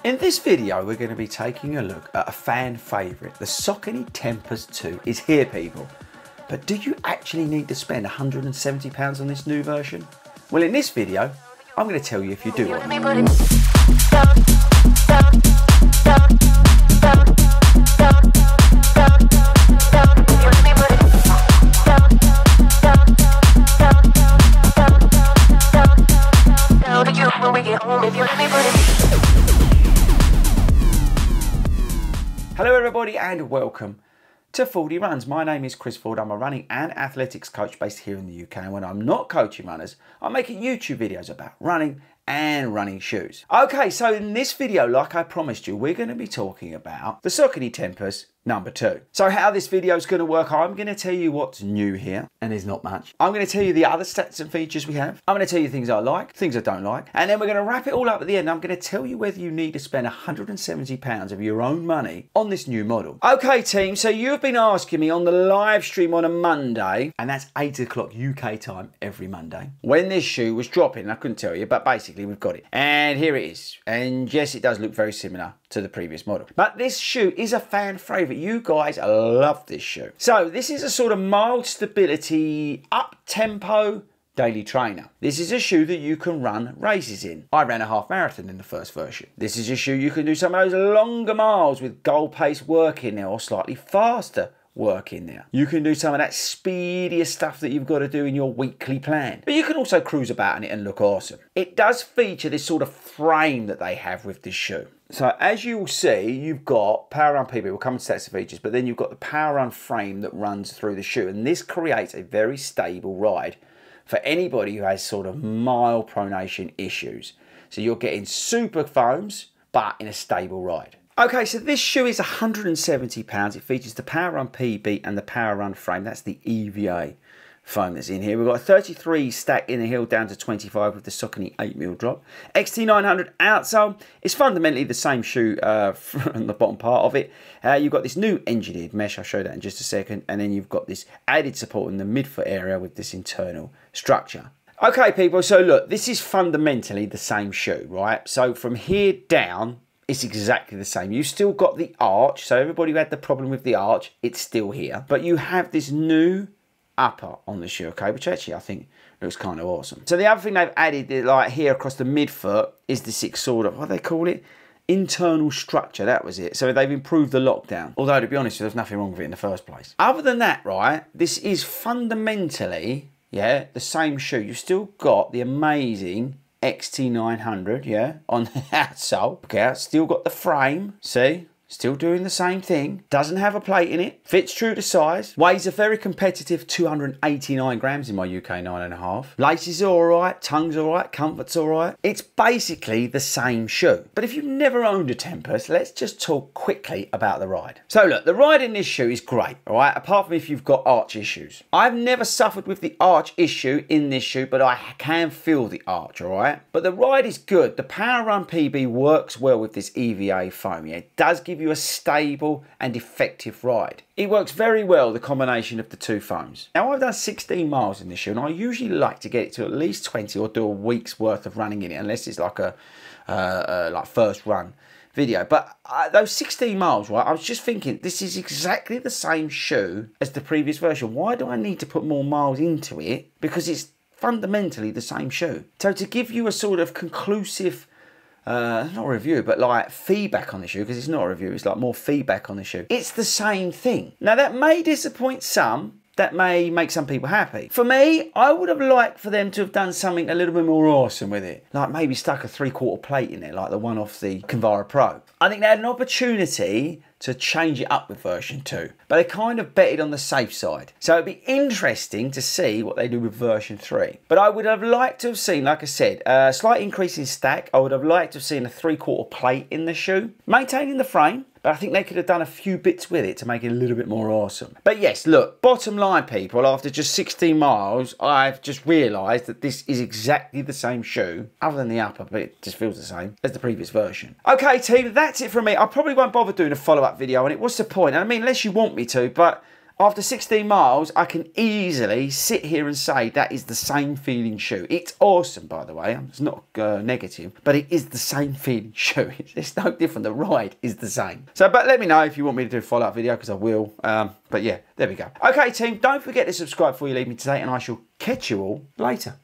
In this video, we're going to be taking a look at a fan favourite. The Saucony Tempus 2 is here, people. But do you actually need to spend £170 on this new version? Well, in this video, I'm going to tell you if you do or not. Hello everybody and welcome to FORDY Runs. My name is Chris Ford. I'm a running and athletics coach based here in the UK. And when I'm not coaching runners, I'm making YouTube videos about running and running shoes. Okay, so in this video, like I promised you, we're going to be talking about the Saucony Tempus number 2. So how this video is going to work, I'm going to tell you what's new here, and there's not much. I'm going to tell you the other stats and features we have. I'm going to tell you things I like, things I don't like, and then we're going to wrap it all up at the end. I'm going to tell you whether you need to spend £170 of your own money on this new model. Okay team, so you've been asking me on the live stream on a Monday, and that's 8 o'clock UK time every Monday, when this shoe was dropping. I couldn't tell you, but basically we've got it. And here it is. And yes, it does look very similar to the previous model. But this shoe is a fan favourite. You guys love this shoe. So this is a sort of mild stability, up-tempo daily trainer. This is a shoe that you can run races in. I ran a half marathon in the first version. This is a shoe you can do some of those longer miles with goal pace work in there, or slightly faster work in there. You can do some of that speedier stuff that you've got to do in your weekly plan. But you can also cruise about in it and look awesome. It does feature this sort of frame that they have with this shoe. So as you will see, you've got Power Run PB, we'll come to stats and features, but then you've got the Power Run frame that runs through the shoe. And this creates a very stable ride for anybody who has sort of mild pronation issues. So you're getting super foams, but in a stable ride. Okay, so this shoe is £170. It features the Power Run PB and the Power Run frame. That's the EVA foam that's in here. We've got a 33 stack in the heel down to 25 with the Saucony 8mm drop. XT900 outsole. It's fundamentally the same shoe from the bottom part of it. You've got this new engineered mesh. I'll show that in just a second. And then you've got this added support in the midfoot area with this internal structure. Okay, people, so look, this is fundamentally the same shoe, right? So from here down, it's exactly the same. You've still got the arch. So everybody who had the problem with the arch, it's still here. But you have this new upper on the shoe, okay, which actually I think looks kind of awesome. So the other thing they've added, like here across the midfoot, is this sort of, what do they call it? Internal structure, that was it. So they've improved the lockdown. Although, to be honest, there's nothing wrong with it in the first place. Other than that, right, this is fundamentally, yeah, the same shoe. You've still got the amazing XT900, yeah, on the outsole. Okay, still got the frame, see? Still doing the same thing. Doesn't have a plate in it. Fits true to size. Weighs a very competitive 289 grams in my UK 9.5. Laces are alright. Tongue's alright. Comfort's alright. It's basically the same shoe. But if you've never owned a Tempus, let's just talk quickly about the ride. So look, the ride in this shoe is great, alright? Apart from if you've got arch issues. I've never suffered with the arch issue in this shoe, but I can feel the arch, alright? But the ride is good. The Power Run PB works well with this EVA foam. Yeah, it does give you a stable and effective ride. It works very well, the combination of the two foams. Now, I've done 16 miles in this shoe, and I usually like to get it to at least 20 or do a week's worth of running in it, unless it's like a like first run video. But those 16 miles, right, I was just thinking, this is exactly the same shoe as the previous version. Why do I need to put more miles into it? Because it's fundamentally the same shoe. So to give you a sort of conclusive not a review, but like feedback on the shoe, because it's not a review, it's like more feedback on the shoe. It's the same thing. Now that may disappoint some, that may make some people happy. For me, I would have liked for them to have done something a little bit more awesome with it. Like maybe stuck a 3/4 plate in there, like the one off the Convara Pro. I think they had an opportunity to change it up with version 2, but they kind of betted on the safe side. So it'd be interesting to see what they do with version 3. But I would have liked to have seen, like I said, a slight increase in stack. I would have liked to have seen a 3/4 plate in the shoe, maintaining the frame, but I think they could have done a few bits with it to make it a little bit more awesome. But yes, look, bottom line, people, after just 16 miles, I've just realised that this is exactly the same shoe, other than the upper, but it just feels the same as the previous version. Okay, team, that's it from me. I probably won't bother doing a follow-up video, and it was the point. I mean, unless you want me to, but After 16 miles, I can easily sit here and say that is the same feeling shoe. It's awesome, by the way. It's not negative, but it is the same feeling shoe. It's no different. The ride is the same. So, but let me know if you want me to do a follow-up video, because I will. But yeah, there we go. Okay, team, don't forget to subscribe before you leave me today, and I shall catch you all later.